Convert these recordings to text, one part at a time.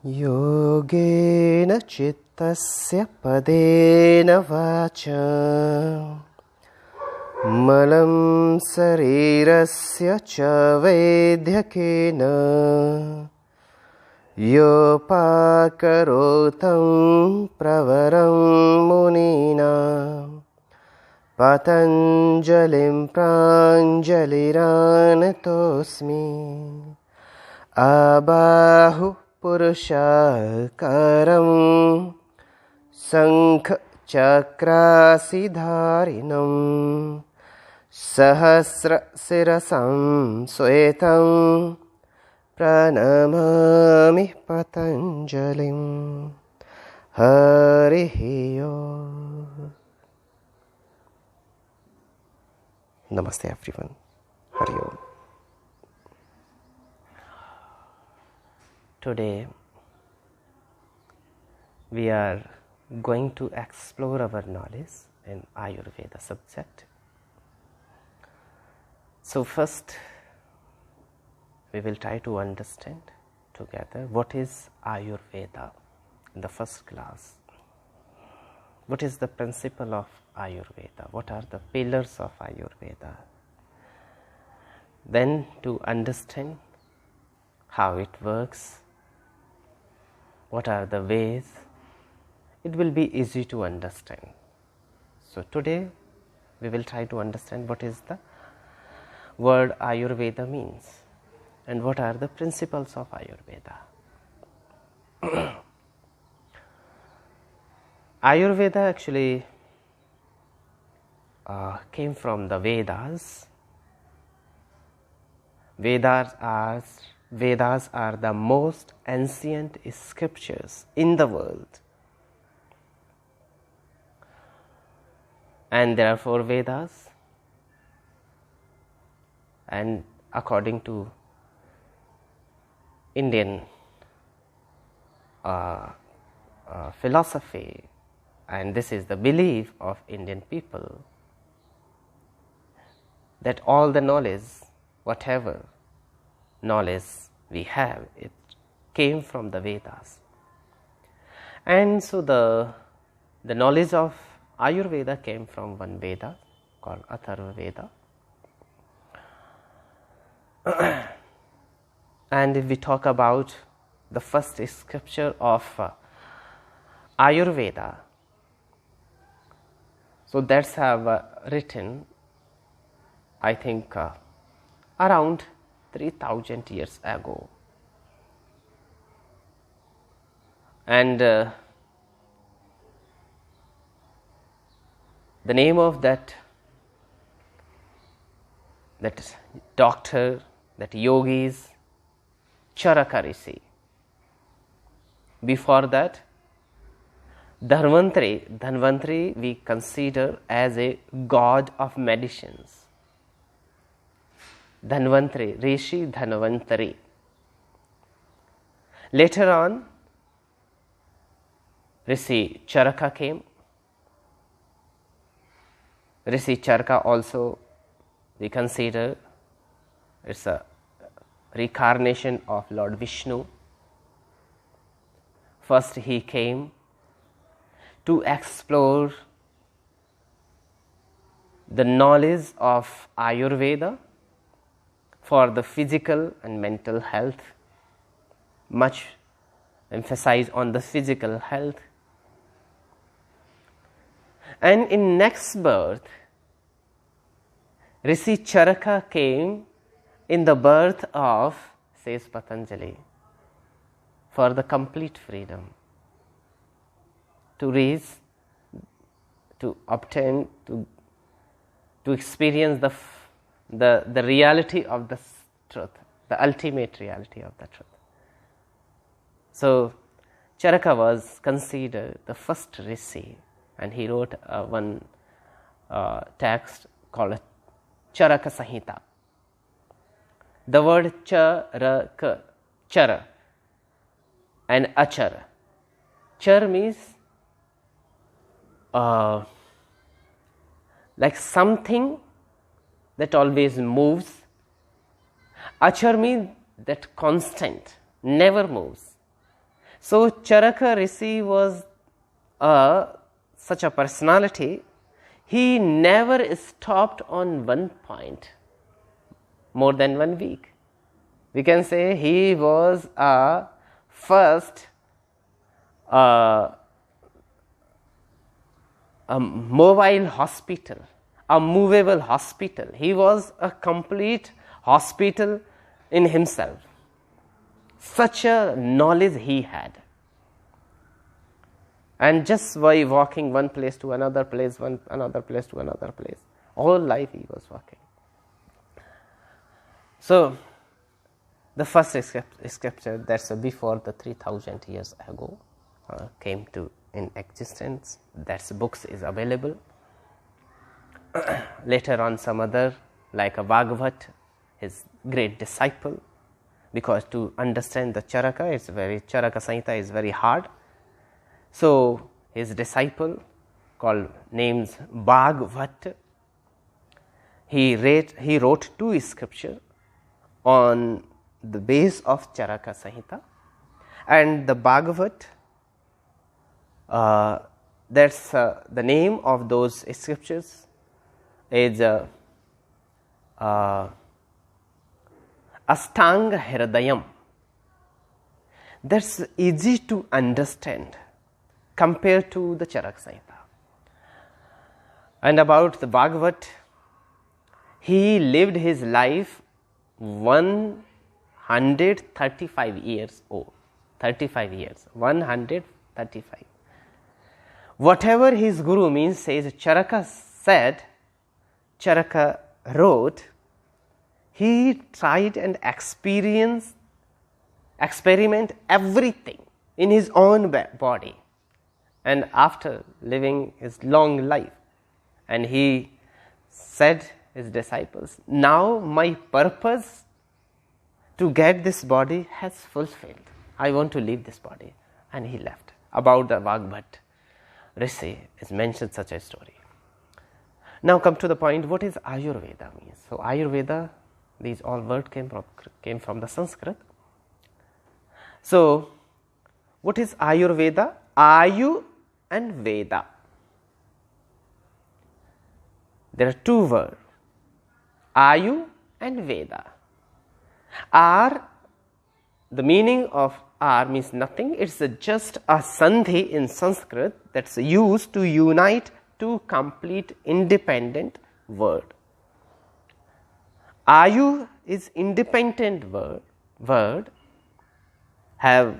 योगेन चित्तस्य पदेन वाचा मलं शरीरस्य च वैद्यकेन योपाकरोतं प्रवरं मुनीनां पतञ्जलिं प्राञ्जलिरानतोऽस्मि आबाहु पुरुषाकारं शङ्खचक्रासिधारिणं सहस्रशिरसं श्वेतं प्रणमामि पतञ्जलिं हरिः ओम्. Namaste everyone. Hari Om. Today we are going to explore our knowledge in Ayurveda subject. So first we will try to understand together what is Ayurveda in the first class. What is the principle of Ayurveda? What are the pillars of Ayurveda? Then to understand how it works, what are the ways, it will be easy to understand. So today we will try to understand what is the word Ayurveda means and what are the principles of Ayurveda. Ayurveda actually came from the Vedas. Vedas are the most ancient scriptures in the world. And there are 4 Vedas. And according to Indian philosophy, and this is the belief of Indian people, that all the knowledge, whatever knowledge we have, it came from the Vedas. And so the knowledge of Ayurveda came from one Veda called Ayurveda. And if we talk about the first scripture of Ayurveda, so that's have written, I think, around 3,000 years ago. And the name of that doctor, that yogi is Charaka Rishi. Before that, Dhanvantari we consider as a god of medicines. Dhanvantari, Rishi Dhanvantari. Later on, Rishi Charaka came. Rishi Charaka also we consider it's a reincarnation of Lord Vishnu. First he came to explore the knowledge of Ayurveda for the physical and mental health, much emphasize on the physical health. And in next birth, Rishi Charaka came in the birth of, says Patanjali, for the complete freedom, to reach, to obtain, to experience the reality of the truth, the ultimate reality of the truth. So Charaka was considered the first Rishi, and he wrote one text called Charaka Samhita. The word Charaka, Chara and Achara. Char means like something that always moves. Achar means that constant, never moves. So Charaka Rishi was such a personality. He never stopped on one point more than 1 week. We can say he was a first a mobile hospital, a movable hospital. He was a complete hospital in himself. Such a knowledge he had. And just by walking one place to another place, another place to another place, all life he was walking. So, the first scripture that's before the 3000 years ago came to in existence. That books is available. Later on, some other like a Bhagavat, his great disciple, because to understand the Charaka Samhita is very hard. So his disciple called names Bhagavat, he wrote 2 scriptures on the base of Charaka Samhita, and the Bhagavat, that's the name of those scriptures is Astanga Hridayam. That's easy to understand compared to the Charaka Samhita. And about the Bhagavat, he lived his life 135 years old. 35 years, 135. Whatever his guru means says, Charaka said, Charaka wrote, he tried and experiment everything in his own body. And after living his long life, and he said his disciples, now my purpose to get this body has fulfilled. I want to leave this body. And he left. About the Bhagavat Rishi is mentioned such a story. Now come to the point, what is Ayurveda means? So Ayurveda, these all words came from the Sanskrit. So what is Ayurveda? Ayu and Veda. There are 2 words, Ayu and Veda. The meaning of R means nothing. It's just a sandhi in Sanskrit that's used to unite 2 complete independent word. Ayu is independent word have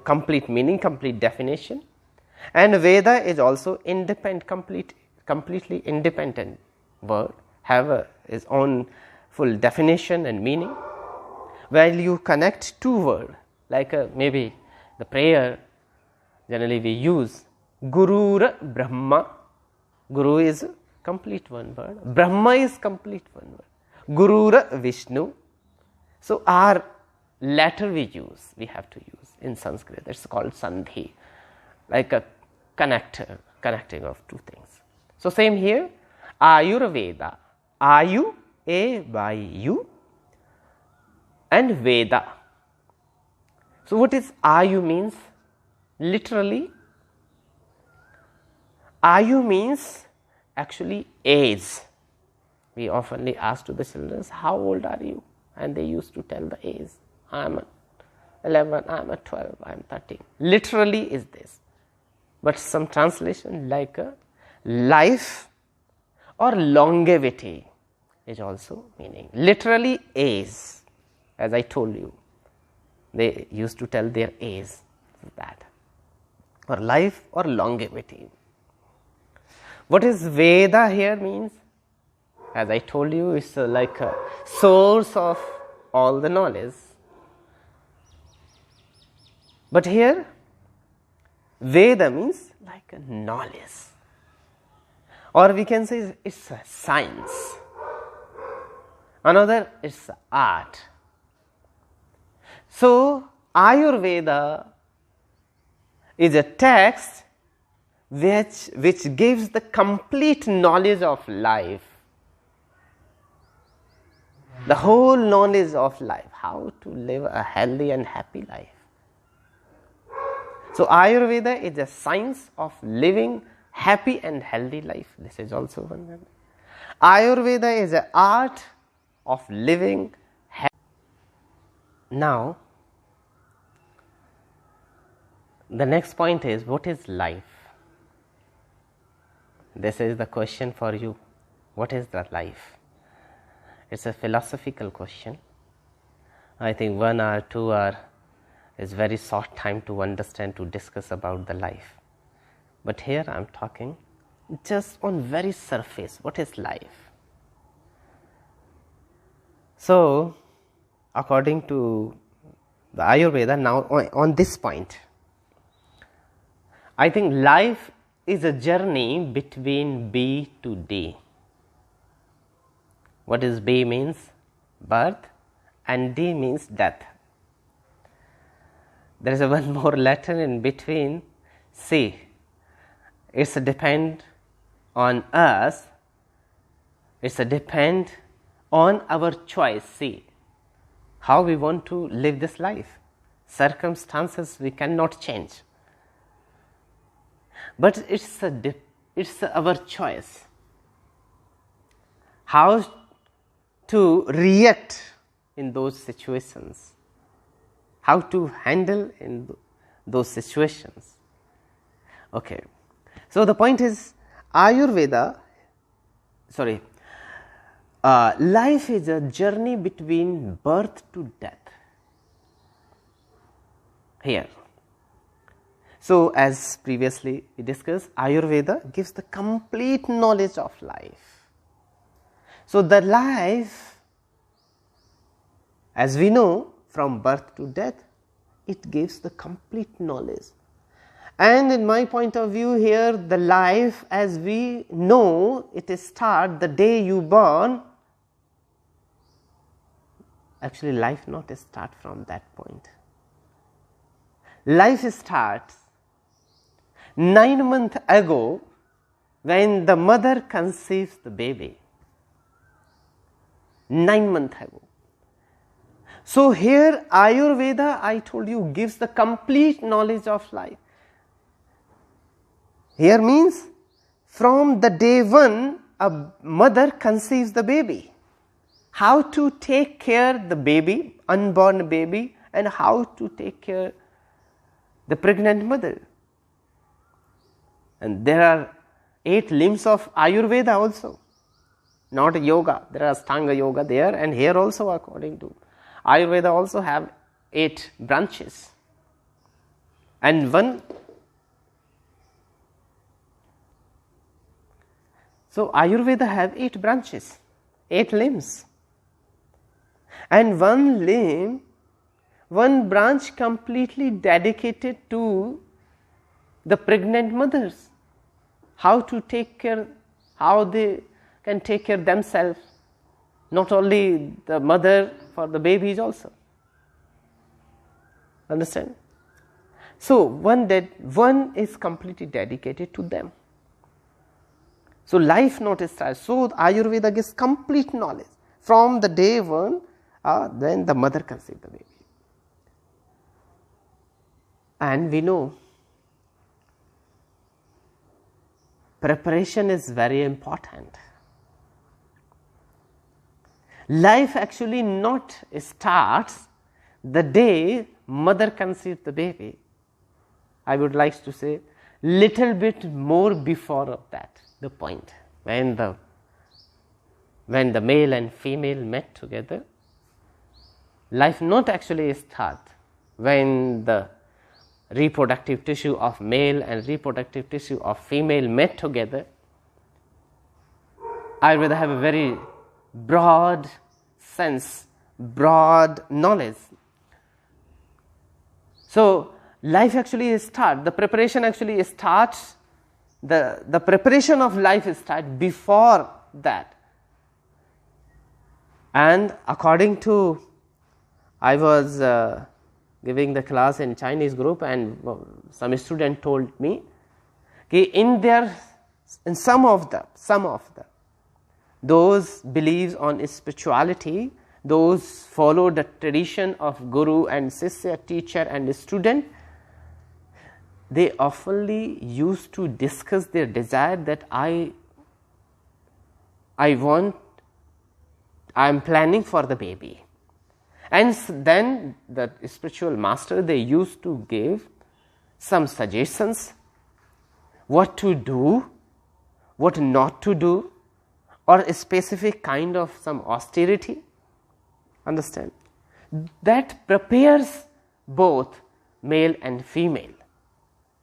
complete meaning, complete definition, and Veda is also completely independent word, have its own full definition and meaning. While you connect 2 words, like maybe the prayer generally we use Gurur Brahma. Guru is complete one word, Brahma is complete one word, Gurur Vishnu. So our letter we have to use in Sanskrit, it's called sandhi, like a connecting of 2 things. So same here, Ayurveda, Ayu, A by U, and Veda. So what is Ayu means? Literally, Ayu means actually age. We oftenly ask to the children, how old are you? And they used to tell the age. I am 11, I am 12, I am 13. Literally is this. But some translation like life or longevity is also meaning. Literally age, as I told you. They used to tell their age, that. Or life or longevity. What is Veda here means? As I told you, it's like a source of all the knowledge. But here, Veda means like a knowledge. Or we can say it's a science. Another is art. So, Ayurveda is a text which gives the complete knowledge of life. The whole knowledge of life, how to live a healthy and happy life. So Ayurveda is a science of living happy and healthy life. This is also one. Ayurveda is an art of living happy. Now, the next point is, what is life? This is the question for you. What is the life? It's a philosophical question. I think 1 or 2 hours is very short time to understand, to discuss about the life. But here I am talking just on very surface. What is life? So, according to the Ayurveda, now on this point, I think life is a journey between B to D. What is B means? Birth, and D means death. There is one more letter in between, C. It's a depend on us. It's a depend on our choice, C. How we want to live this life. Circumstances we cannot change. But it's our choice. How to react in those situations. How to handle in those situations. Okay. So the point is, life is a journey between birth to death. Here. So, as previously we discussed, Ayurveda gives the complete knowledge of life. So, the life, as we know, from birth to death, it gives the complete knowledge. And in my point of view here, the life as we know, it starts the day you born. Actually, life not start from that point. Life starts 9 months ago when the mother conceives the baby. 9 months ago. So here Ayurveda, I told you, gives the complete knowledge of life. Here means from the day 1 a mother conceives the baby. How to take care the baby, unborn baby, and how to take care the pregnant mother. And there are 8 limbs of Ayurveda also, not yoga. There are Ashtanga yoga there, and here also according to Ayurveda also have 8 branches. And so Ayurveda have 8 branches, 8 limbs. And one branch completely dedicated to the pregnant mothers, how to take care, how they can take care themselves, not only the mother, for the babies also. Understand? So one is completely dedicated to them. So life not starts. So Ayurveda gives complete knowledge from the day 1, then the mother conceives the baby. And we know preparation is very important. Life actually not starts the day mother conceives the baby. I would like to say little bit more before of that, the point when the male and female met together. Life not actually start when the reproductive tissue of male and reproductive tissue of female met together. Ayurveda have a very broad sense, broad knowledge. So life actually starts, the preparation actually starts, the preparation of life starts before that. And according to, I was giving the class in Chinese group, and some student told me in some of the those believes on spirituality, those follow the tradition of guru and sisya, teacher and student, they oftenly used to discuss their desire that I am planning for the baby. And then the spiritual master, they used to give some suggestions, what to do, what not to do, or a specific kind of some austerity. Understand? That prepares both male and female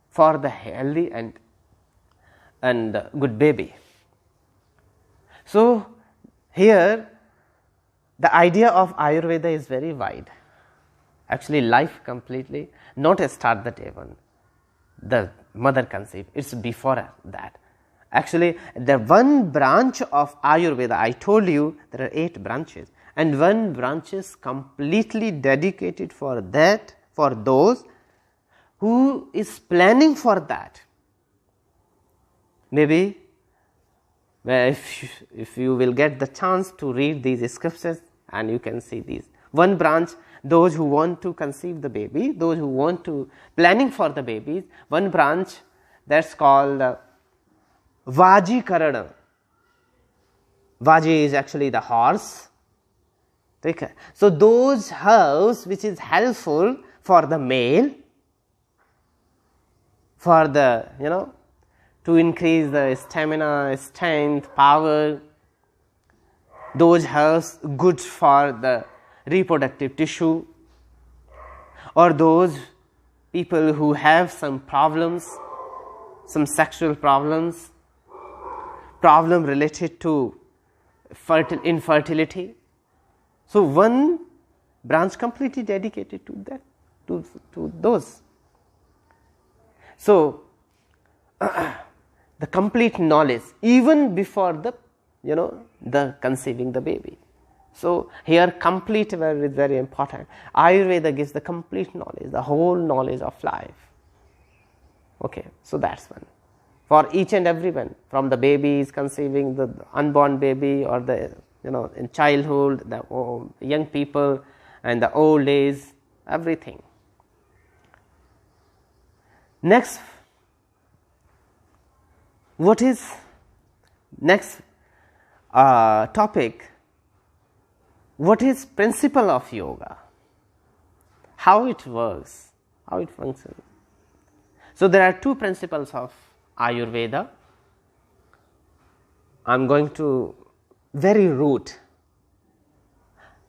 for the healthy and good baby. So here the idea of Ayurveda is very wide. Actually, life completely, not a start the day one. The mother conceived, it's before that. Actually, the one branch of Ayurveda, I told you there are 8 branches, and one branch is completely dedicated for that, for those who is planning for that. Maybe if you will get the chance to read these scriptures, and you can see these. One branch, those who want to conceive the baby, those who want to planning for the babies. One branch that's called Vajikarana. Vaji is actually the horse. Okay. So those herbs which is helpful for the male, for the to increase the stamina, strength, power. Those herbs good for the reproductive tissue, or those people who have some problems, some sexual problems, problem related to infertility. So one branch completely dedicated to that, to those. So the complete knowledge even before the the conceiving the baby. So here complete is very important. Ayurveda gives the complete knowledge, the whole knowledge of life. Okay, so that's one. For each and everyone, from the babies conceiving, the unborn baby, or the in childhood, the young people and the old age, everything. Next, what is next topic? What is principle of yoga? How it works? How it functions? So there are 2 principles of Ayurveda. I am going to very root.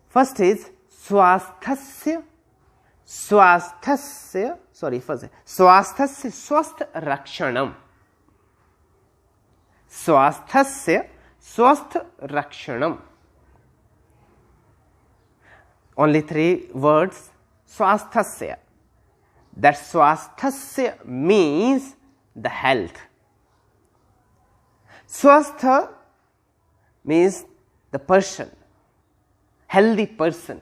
First is swasthasya swasth rakshanam. Swasthasya swasth rakshanam. Only 3 words. Swasthasya. That swasthasya means the health. Swastha means the person, healthy person.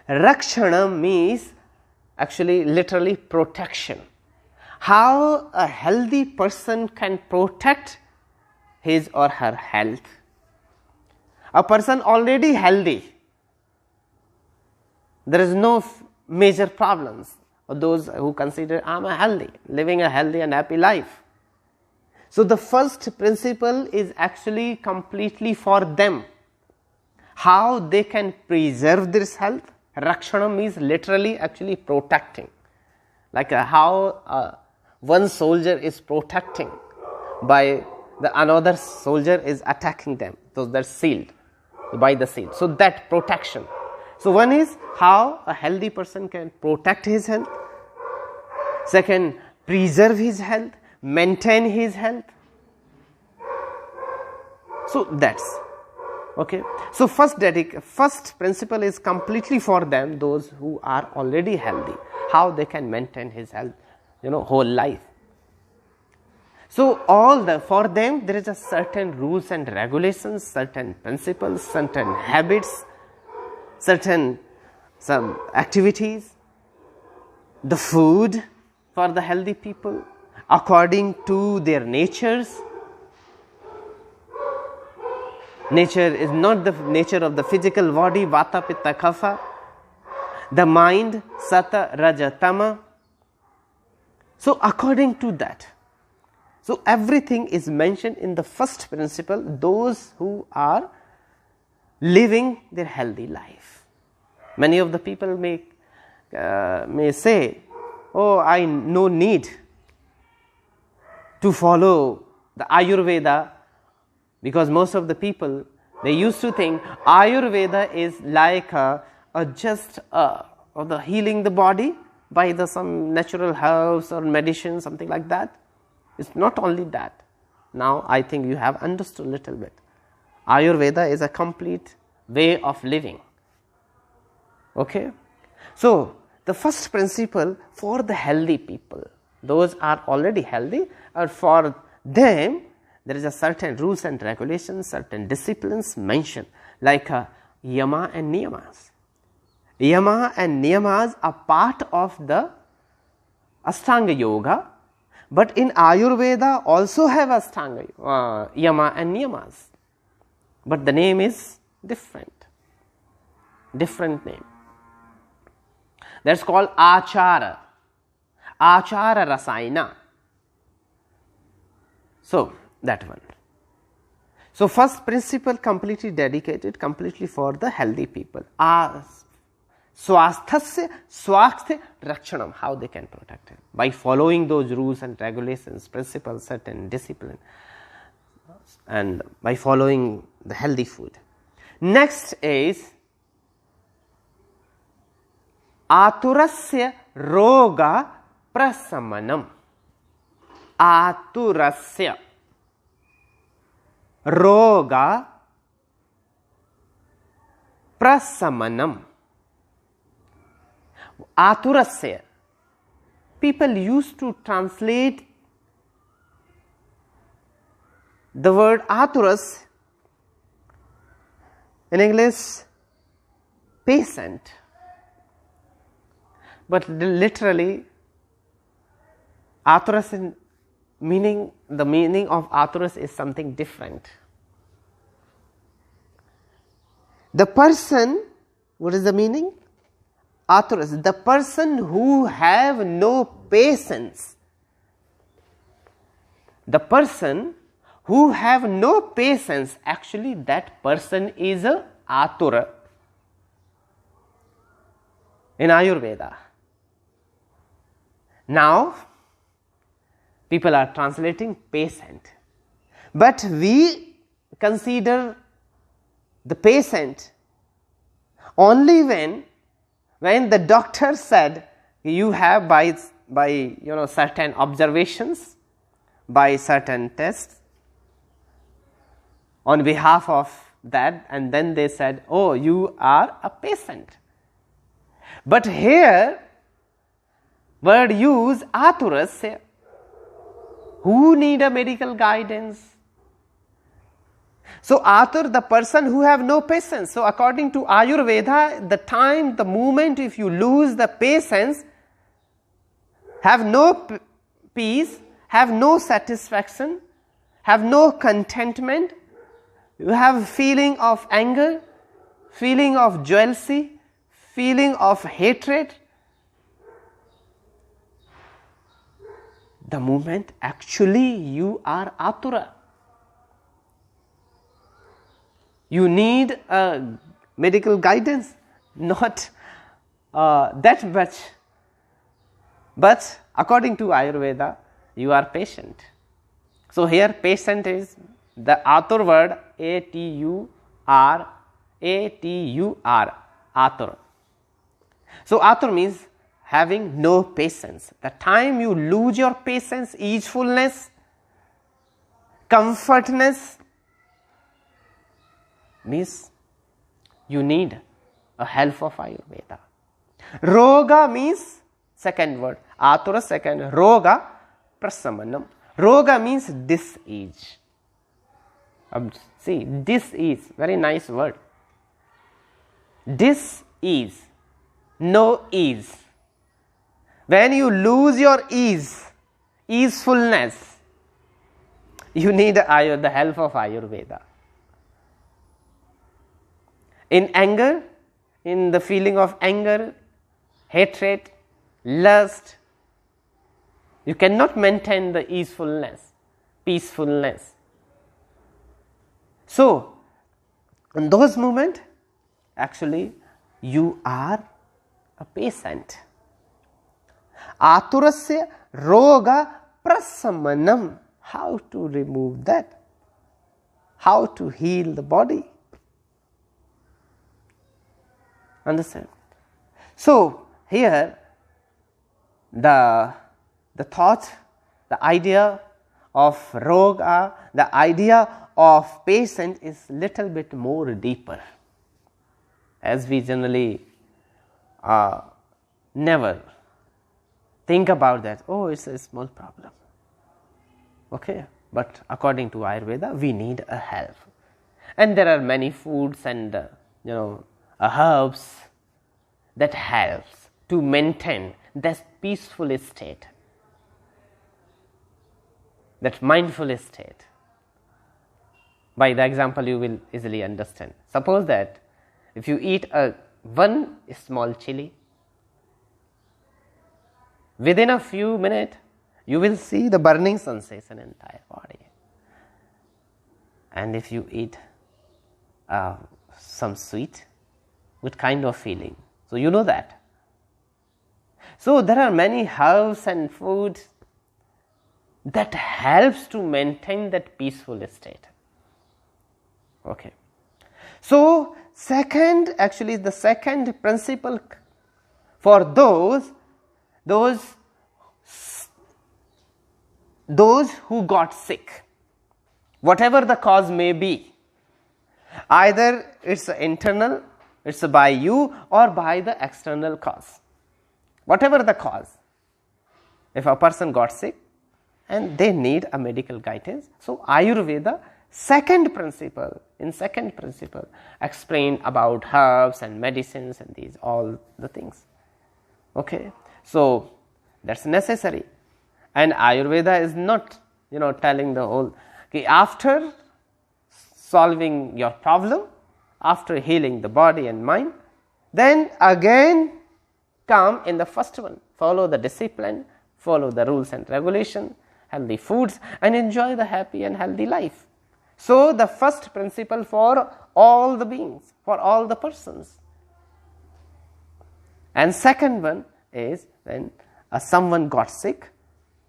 Rakshanam means actually literally protection. How a healthy person can protect his or her health. A person already healthy, there is no major problems. Or those who consider I am healthy, living a healthy and happy life. So the first principle is actually completely for them. How they can preserve this health. Rakshanam means literally actually protecting. Like how one soldier is protecting by another soldier is attacking them. So they're sealed by the shield. So that protection. So one is how a healthy person can protect his health. Second, preserve his health, maintain his health. So that's okay. So first principle is completely for them, those who are already healthy, how they can maintain his health, whole life. So for them there is a certain rules and regulations, certain principles, certain habits, some activities, the food for the healthy people according to their natures. Nature is not the nature of the physical body, vata, pitta, kapha. The mind, sata, raja, tama. So according to that, so everything is mentioned in the first principle, those who are living their healthy life. Many of the people may say, oh, I no need to follow the Ayurveda, because most of the people, they used to think Ayurveda is like just the healing the body by some natural herbs or medicine, something like that. It's not only that. Now I think you have understood a little bit. Ayurveda is a complete way of living. Okay? So the first principle for the healthy people, those are already healthy, and for them there is a certain rules and regulations, certain disciplines mentioned, like yama and niyamas. Yama and niyamas are part of the Ashtanga Yoga, but in Ayurveda also have Ashtanga yama and niyamas, but the name is different name. That's called Achara Rasayana. So that one. So first principle completely dedicated, completely for the healthy people. Swasthasya swasthya rakshanam, how they can protect it by following those rules and regulations, principles, certain discipline, and by following the healthy food. Next is aturasya roga prasamanam. Aturasya roga prasamanam. Aturasya, people used to translate the word aturas in English patient, but literally aturas the meaning of aturas is something different. The person, what is the meaning? Aturas, the person who have no patience. The person who have no patience, actually that person is a atura in Ayurveda. Now people are translating patient, but we consider the patient only when the doctor said you have by certain observations, by certain tests on behalf of that, and then they said, oh, you are a patient. But here word use aturas, who need a medical guidance. So atur, the person who have no patience. So according to Ayurveda, the moment if you lose the patience, have no peace, have no satisfaction, have no contentment, you have feeling of anger, feeling of jealousy, feeling of hatred, the moment actually you are atura. You need medical guidance, not that much. But according to Ayurveda, you are patient. So here patient is the atur word, A-T-U-R, atur. So atur means having no patience. The time you lose your patience, easefulness, comfortness, means you need a help of Ayurveda. Roga means second word, atura second, roga prasamanam. Roga means disease. See, disease, very nice word. Disease, no ease. When you lose your easefulness, you need the help of Ayurveda. In anger, in the feeling of anger, hatred, lust, You cannot maintain the easefulness, peacefulness. So, in those moments, actually, you are a patient. Aturasya roga prasamanam. How to remove that? How to heal the body? Understand? So, here the thought, the idea of roga, the idea of patient is little bit more deeper, as we generally never think about that. Oh, it's a small problem. Okay, but according to Ayurveda, we need a help, and there are many foods and herbs that helps to maintain that peaceful state, that mindful state. By the example, you will easily understand. Suppose that if you eat one small chili, within a few minutes, you will see the burning sensation in entire body. And if you eat some sweet, what kind of feeling? So you know that. So there are many herbs and foods that helps to maintain that peaceful state. Okay. So the second principle for those who got sick, whatever the cause may be, either it's internal, it's by you, or by the external cause. Whatever the cause, if a person got sick and they need a medical guidance, so Ayurveda second principle explain about herbs and medicines and these all the things. Okay, so that's necessary, and Ayurveda is not telling the whole. Okay, after solving your problem, after healing the body and mind, then again come in the first one. Follow the discipline, follow the rules and regulation, healthy foods, and enjoy the happy and healthy life. So the first principle for all the beings, for all the persons. And second one is when someone got sick,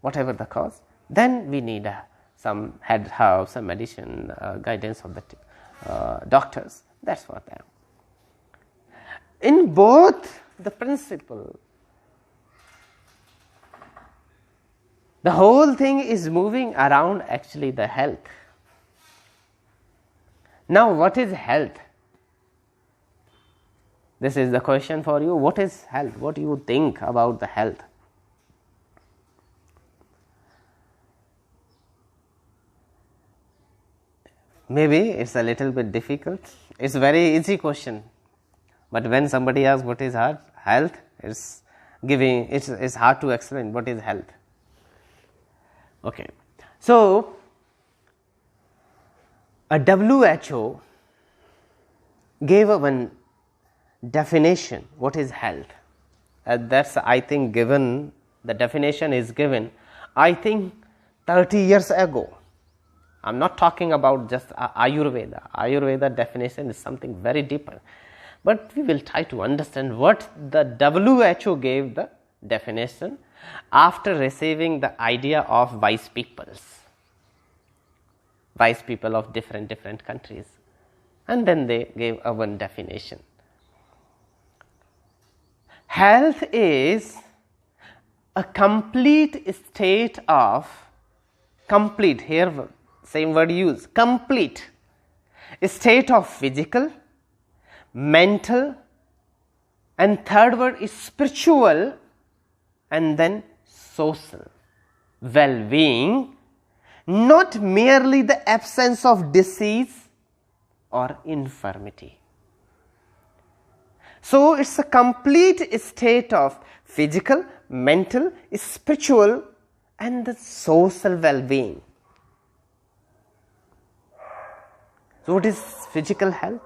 whatever the cause, then we need some herbs, some medicine, guidance of the doctors. That's for them. In both the principle, the whole thing is moving around actually the health. Now, what is health? This is the question for you. What is health? What do you think about the health? Maybe it's a little bit difficult. It's a very easy question. But when somebody asks what is health, it's hard to explain what is health. Okay. So, a WHO gave one definition what is health. That's, I think, given, the definition is given, I think 30 years ago. I'm not talking about just Ayurveda. Ayurveda definition is something very deeper. But we will try to understand what the WHO gave the definition after receiving the idea of wise peoples of different countries. And then they gave one definition. Health is a complete state of, complete, here same word used, complete state of physical, mental, and third word is spiritual, and then social well-being, not merely the absence of disease or infirmity. So it's a complete state of physical, mental, spiritual, and the social well-being. So what is physical health?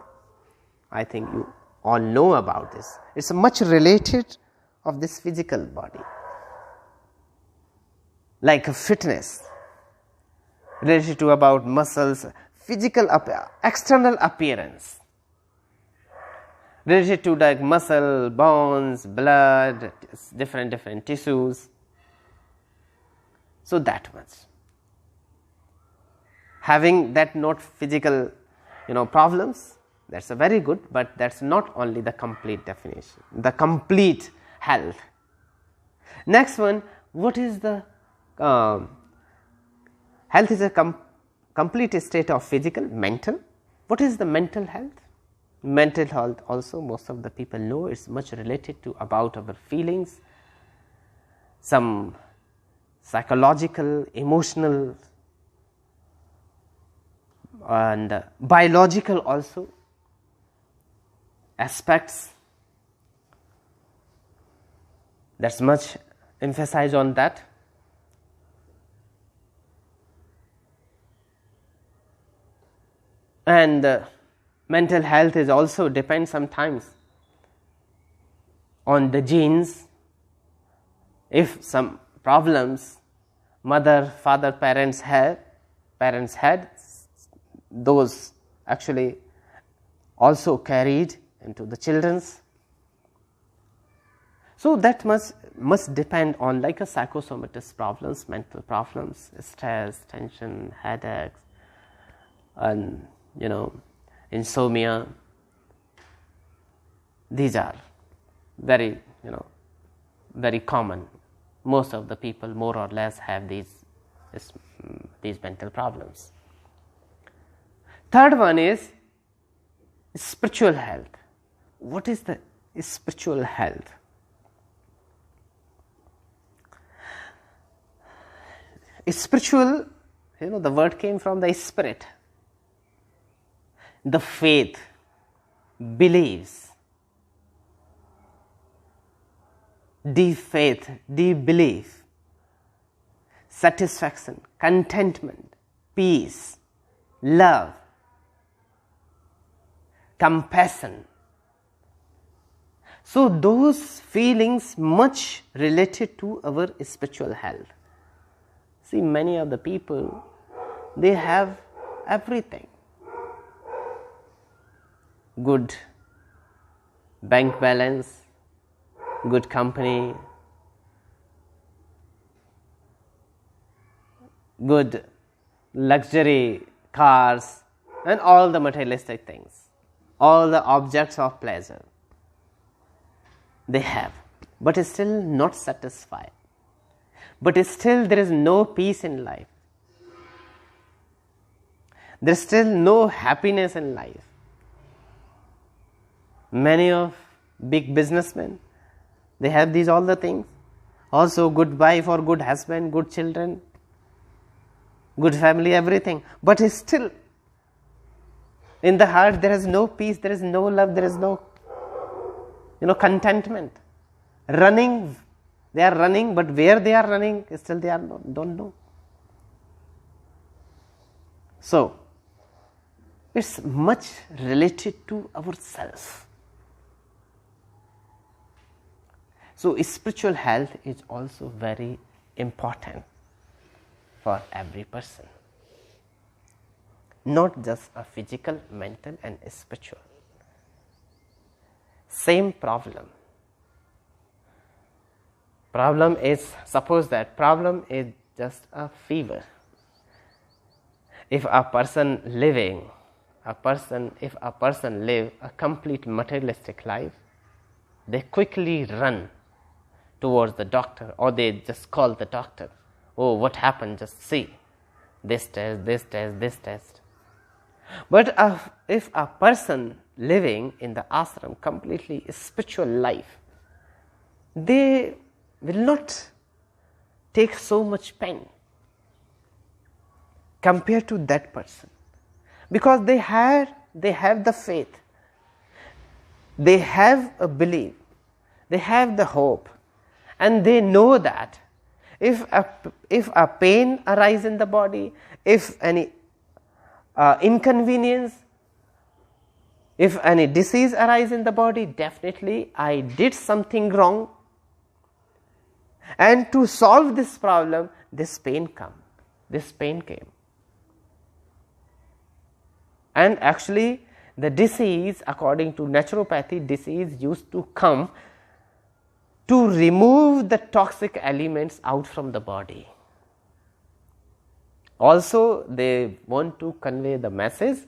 I think you all know about this. It's much related of this physical body. like a fitness, related to about muscles, physical external appearance, related to like muscle, bones, blood, different tissues. So that much. Having that not physical, problems, that's a very good, but that's not only the complete definition, the complete health. Next one, what is the health is a complete state of physical, mental. What is the mental health? Mental health also, most of the people know, it's much related to about our feelings, some psychological, emotional, and biological also aspects. That's much emphasize on that. And mental health is also depends sometimes on the genes. If some problems mother, father, parents had, those actually also carried into the children's. So that must depend on like a psychosomatic problems, mental problems, stress, tension, headaches, and insomnia. These are very very common. Most of the people more or less have these mental problems. Third one is spiritual health. What is the spiritual health? Spiritual, the word came from the spirit, the faith, beliefs, deep faith, deep belief, satisfaction, contentment, peace, love, compassion. So those feelings much related to our spiritual health. See, many of the people, they have everything. Good bank balance, good company, good luxury cars, and all the materialistic things, all the objects of pleasure they have, but still not satisfied. But still there is no peace in life. There is still no happiness in life. Many of big businessmen, they have these all the things. Also good wife or good husband, good children, good family, everything. But still, in the heart there is no peace, there is no love, there is no contentment. Running, they are running, but where they are running, still they don't know. So, it's much related to ourselves. So, spiritual health is also very important for every person. Not just a physical, mental and spiritual. Same problem. Problem is, suppose that problem is just a fever. If a person live a complete materialistic life, they quickly run towards the doctor, or they just call the doctor. Oh, what happened? Just see. This test, this test, this test. But if a person living in the ashram, completely spiritual life, they will not take so much pain compared to that person, because they have the faith, they have a belief, they have the hope, and they know that if a pain arises in the body, if any inconvenience, if any disease arises in the body, definitely I did something wrong. And to solve this problem, this pain came. And actually, the disease, according to naturopathy, disease used to come to remove the toxic elements out from the body. Also, they want to convey the message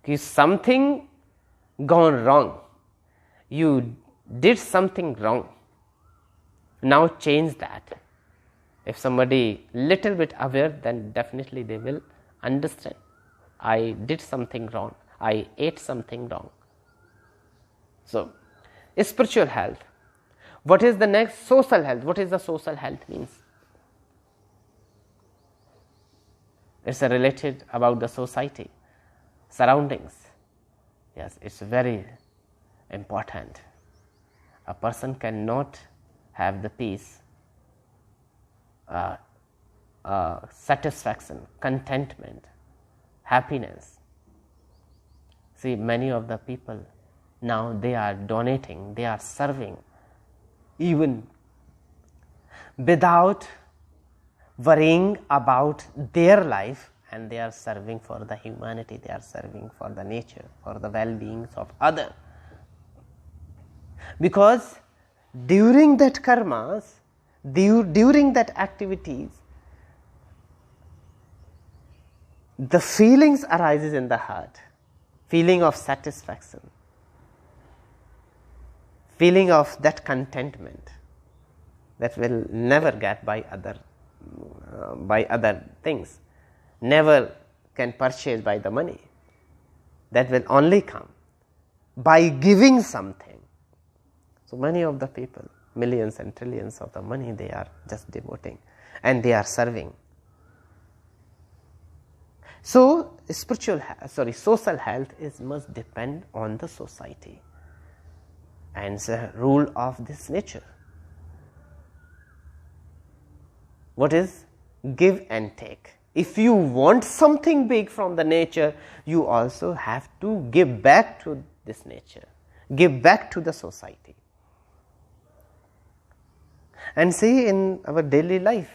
that something gone wrong. You did something wrong. Now change that. If somebody little bit aware, then definitely they will understand. I did something wrong. I ate something wrong. So, spiritual health. What is the next? Social health. What is the social health means? It's related about the society, surroundings. Yes, it's very important. A person cannot have the peace, satisfaction, contentment, happiness. See, many of the people now, they are donating, they are serving, even without worrying about their life, and they are serving for the humanity, they are serving for the nature, for the well-beings of others. Because during that karmas, during that activities, the feelings arises in the heart, feeling of satisfaction, feeling of that contentment that will never get by other things, never can purchase by the money. That will only come by giving something. So many of the people, millions and trillions of the money, they are just devoting and they are serving. So social health must depend on the society and the rule of this nature. What is give and take? If you want something big from the nature, you also have to give back to this nature, give back to the society. And see, in our daily life,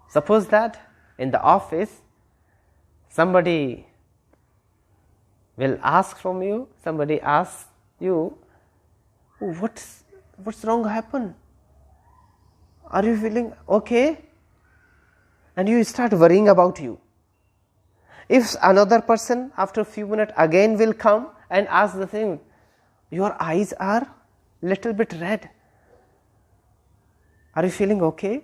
suppose that in the office, somebody will ask from you, somebody asks you, what's wrong happened? Are you feeling okay? And you start worrying about you. If another person after a few minutes again will come and ask the same, your eyes are little bit red. Are you feeling okay?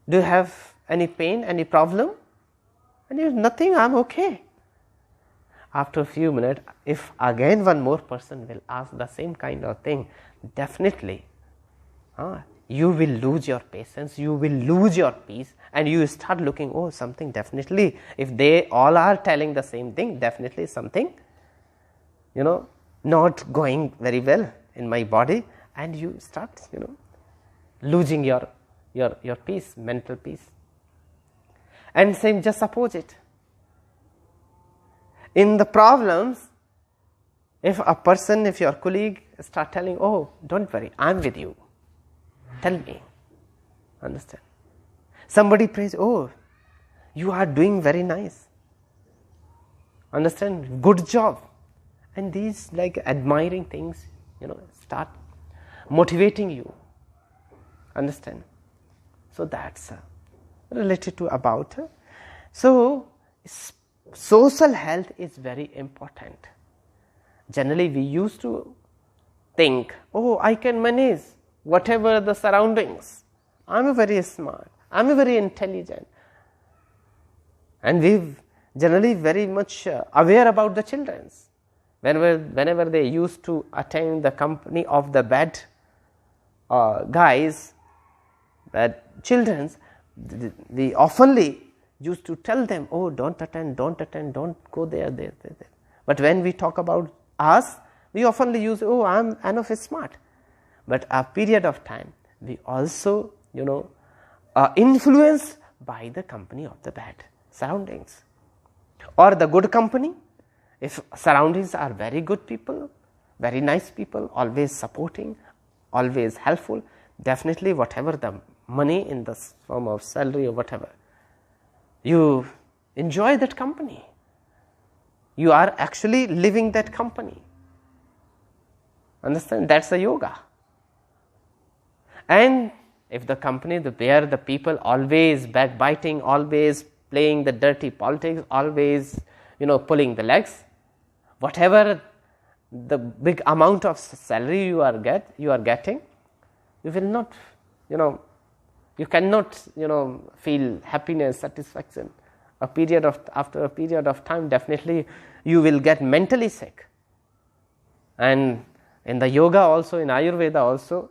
Do you have any pain, any problem? And you, nothing, I'm okay. After a few minutes, if again one more person will ask the same kind of thing, definitely you will lose your patience, you will lose your peace, and you start looking, oh, something definitely, if they all are telling the same thing, definitely something, not going very well in my body, and you start, losing your peace, mental peace. And same, just opposite. In the problems, if your colleague start telling, oh, don't worry, I'm with you. Tell me. Understand? Somebody prays, oh, you are doing very nice. Understand? Good job. And these like admiring things, start motivating you. Understand? So that's related to about. So social health is very important. Generally, we used to think, oh, I can manage whatever the surroundings. I'm very smart. I'm very intelligent. And we've generally very much aware about the children. Whenever they used to attend the company of the bad guys, bad children, we oftenly used to tell them, oh, don't attend, don't go there. But when we talk about us, we oftenly use, oh, I'm enough smart. But a period of time, we also, influenced by the company of the bad surroundings. Or the good company, if surroundings are very good people, very nice people, always supporting, always helpful, definitely whatever the money in the form of salary or whatever, you enjoy that company. You are actually living that company. Understand? That's a yoga. And if the company, where the people always backbiting, always playing the dirty politics, always, pulling the legs, whatever the big amount of salary you are getting, you will not, you cannot, feel happiness, satisfaction. After a period of time, definitely you will get mentally sick. And in the yoga also, in Ayurveda also,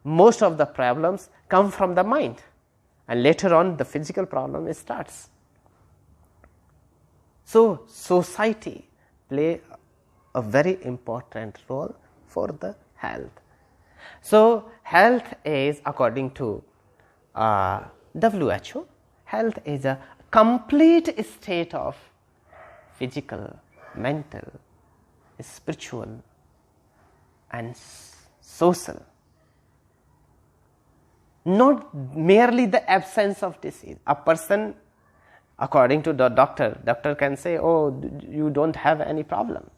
most of the problems come from the mind, and later on the physical problem starts. So society play a very important role for the health. So health is, according to WHO, health is a complete state of physical, mental, spiritual and social. Not merely the absence of disease. A person, according to the doctor can say, oh, you don't have any problem.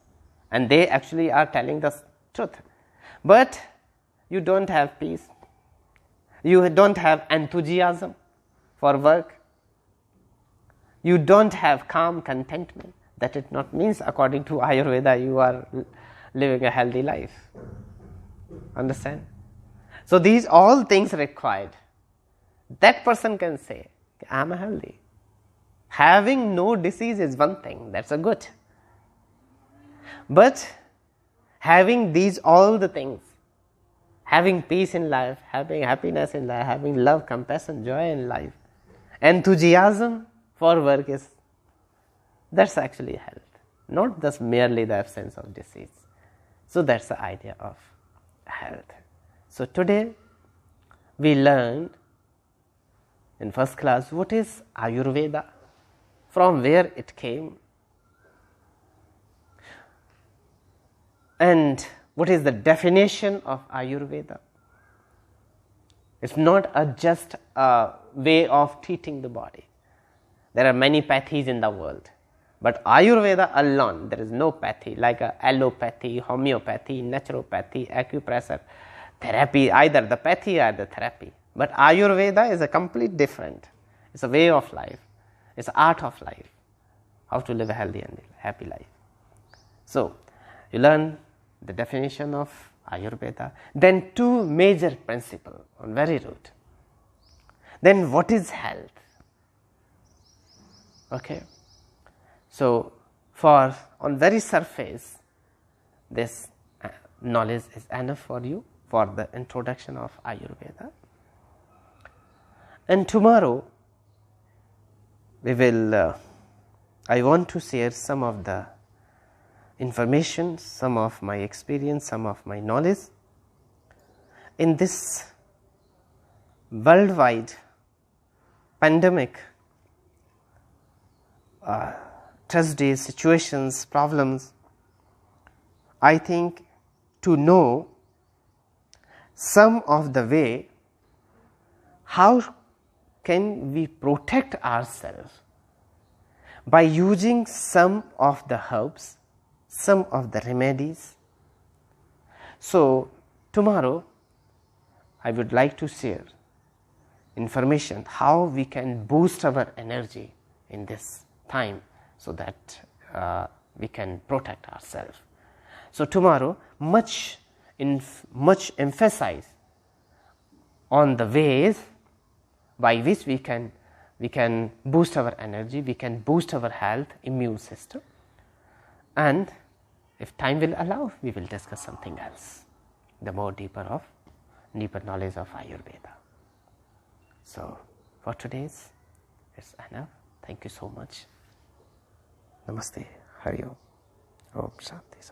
And they actually are telling the truth. But you don't have peace. You don't have enthusiasm for work. You don't have calm contentment. That it not means, according to Ayurveda, you are living a healthy life. Understand? So these all things required. That person can say, I am healthy. Having no disease is one thing, that's a good. But having these all the things, having peace in life, having happiness in life, having love, compassion, joy in life, enthusiasm for work, that's actually health, not just merely the absence of disease. So that's the idea of health. So today we learned in first class what is Ayurveda, from where it came, and what is the definition of Ayurveda. It's not just a way of treating the body. There are many pathies in the world, but Ayurveda alone, there is no pathy like allopathy, homeopathy, naturopathy, acupressure, therapy, either the pathy or the therapy. But Ayurveda is a complete different. It's a way of life. It's art of life. How to live a healthy and happy life. So, you learn the definition of Ayurveda. Then two major principles on very root. Then what is health? Okay. So, on very surface, this knowledge is enough for you for the introduction of Ayurveda. And tomorrow we will, I want to share some of the information, some of my experience, some of my knowledge in this worldwide pandemic, tragedies, situations, problems. I think to know some of the way how can we protect ourselves by using some of the herbs, some of the remedies. So tomorrow I would like to share information how we can boost our energy in this time so that we can protect ourselves. So tomorrow much emphasize on the ways by which we can boost our energy, we can boost our health, immune system, and if time will allow, we will discuss something else, the more deeper knowledge of Ayurveda. So for today's, it's enough. Thank you so much. Namaste. Hari Om. Om Shanti.